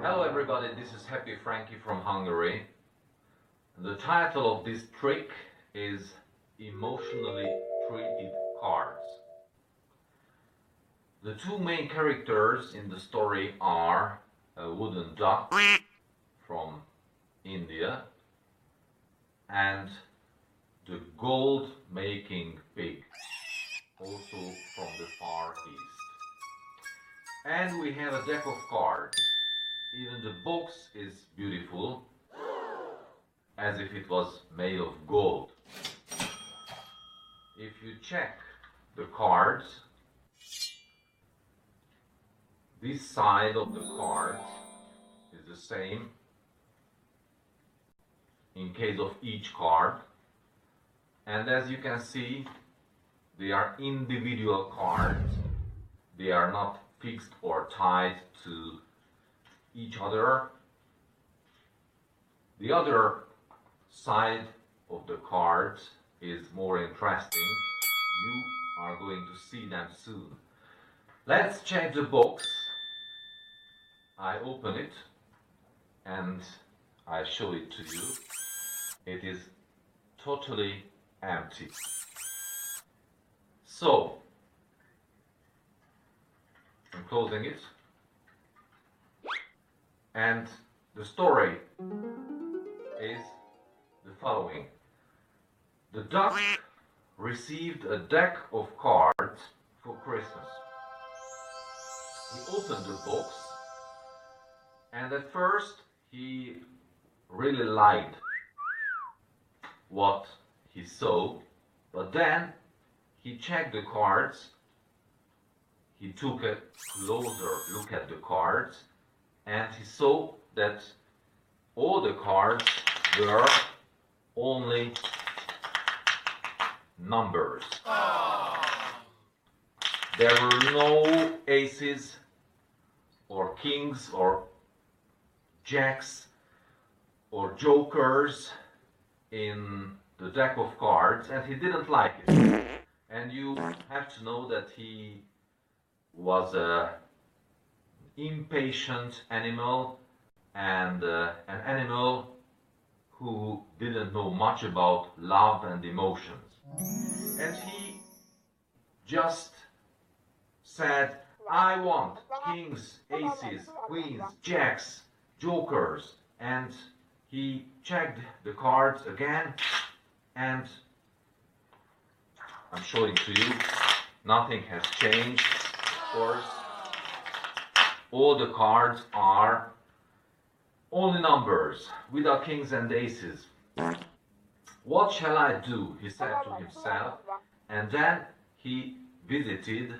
Hello everybody, this is Happy Frankie from Hungary. The title of this trick is Emotionally Treated Cards. The two main characters in the story are a wooden duck from India and the gold making pig, also from the Far East. And we have a deck of cards. Even the box is beautiful, as if it was made of gold. If you check the cards, this side of the cards is the same in case of each card. And as you can see, they are individual cards. They are not fixed or tied to each other. The other side of the cards is more interesting. You are going to see them soon. Let's check the box. I open it and I show it to you. It is totally empty. So, I'm closing it. And the story is the following. The duck received a deck of cards for Christmas. He opened the box and at first he really liked what he saw, but then he checked the cards, he took a closer look at the cards, and he saw that all the cards were only numbers. There were no aces or kings or jacks or jokers in the deck of cards, and he didn't like it. And you have to know that he was an impatient animal and an animal who didn't know much about love and emotions. And he just said, I want kings, aces, queens, jacks, jokers. And he checked the cards again, and I'm showing to you, nothing has changed, of course. All the cards are only numbers, without kings and aces. What shall I do? He said to himself, and then he visited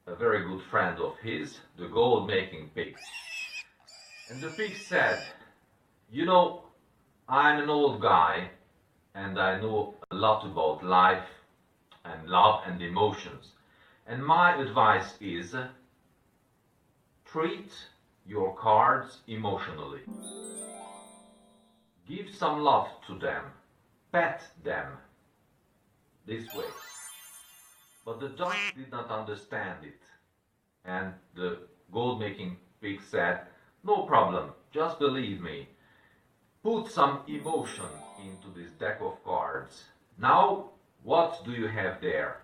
a very good friend of his, the gold-making pig. And the pig said, you know, I'm an old guy and I know a lot about life and love and emotions. And my advice is, treat your cards emotionally. Give some love to them. Pet them. This way. But the duck did not understand it. And the gold-making pig said, no problem, just believe me. Put some emotion into this deck of cards. Now, what do you have there?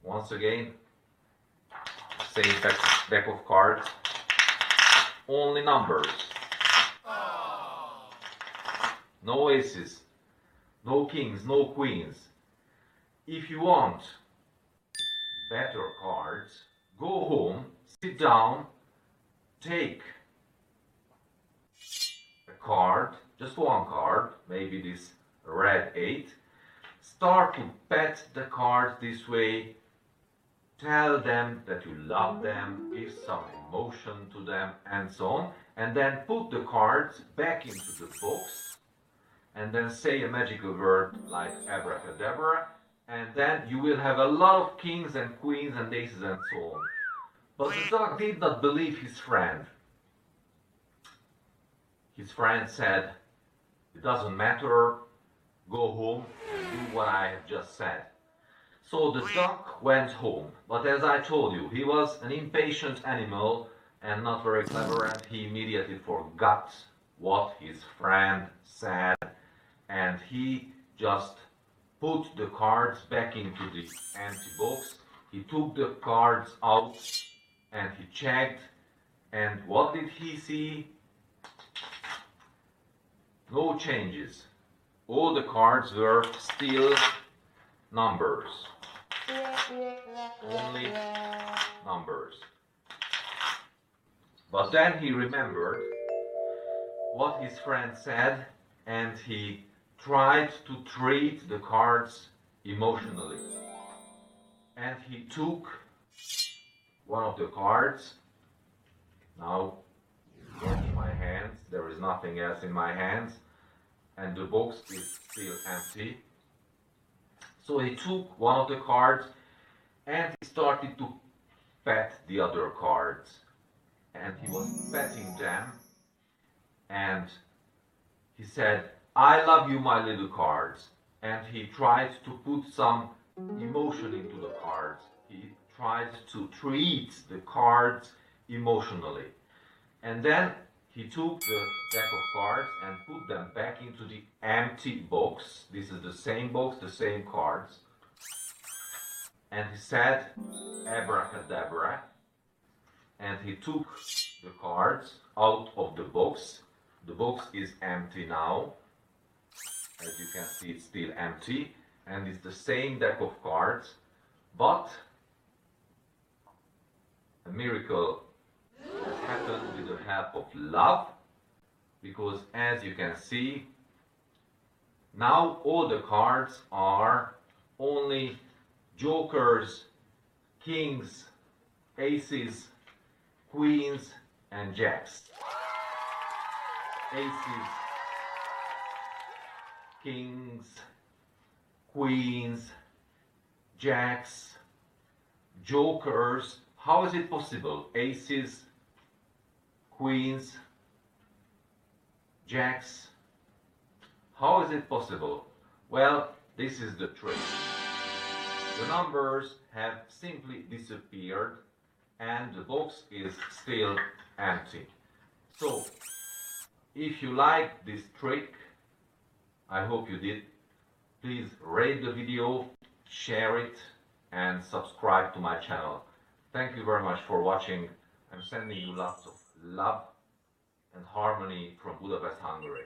Once again, same deck of cards. Only numbers. No aces, no kings, no queens. If you want better cards, go home, sit down, take a card, just one card, maybe this red 8. Start to pet the cards this way. Tell them that you love them, give some emotion to them, and so on. And then put the cards back into the box, and then say a magical word like abracadabra, and then you will have a lot of kings and queens and aces and so on. But the dog did not believe his friend. His friend said, it doesn't matter, go home and do what I have just said. So the duck went home, but as I told you, he was an impatient animal and not very clever, and he immediately forgot what his friend said, and he just put the cards back into the empty box. He took the cards out and he checked, and what did he see? No changes. All the cards were still numbers. Only numbers. But then he remembered what his friend said, and he tried to treat the cards emotionally. And he took one of the cards. Now, in my hands, there is nothing else in my hands, and the box is still empty. So he took one of the cards and he started to pet the other cards. And he was petting them, and he said, "I love you, my little cards." And he tried to put some emotion into the cards. He tried to treat the cards emotionally. And then he took the deck of cards and put them back into the empty box. This is the same box, the same cards. And he said, "Abracadabra." And he took the cards out of the box. The box is empty now. As you can see, it's still empty. And it's the same deck of cards. But a miracle has happened with the help of love. Because as you can see, now all the cards are only jokers, kings, aces, queens, and jacks. Aces, kings, queens, jacks, jokers. How is it possible? Aces, queens, jacks. How is it possible? Well, this is the trick. The numbers have simply disappeared and the box is still empty. So, if you like this trick, I hope you did, please rate the video, share it, and subscribe to my channel. Thank you very much for watching. I'm sending you lots of love and harmony from Budapest, Hungary.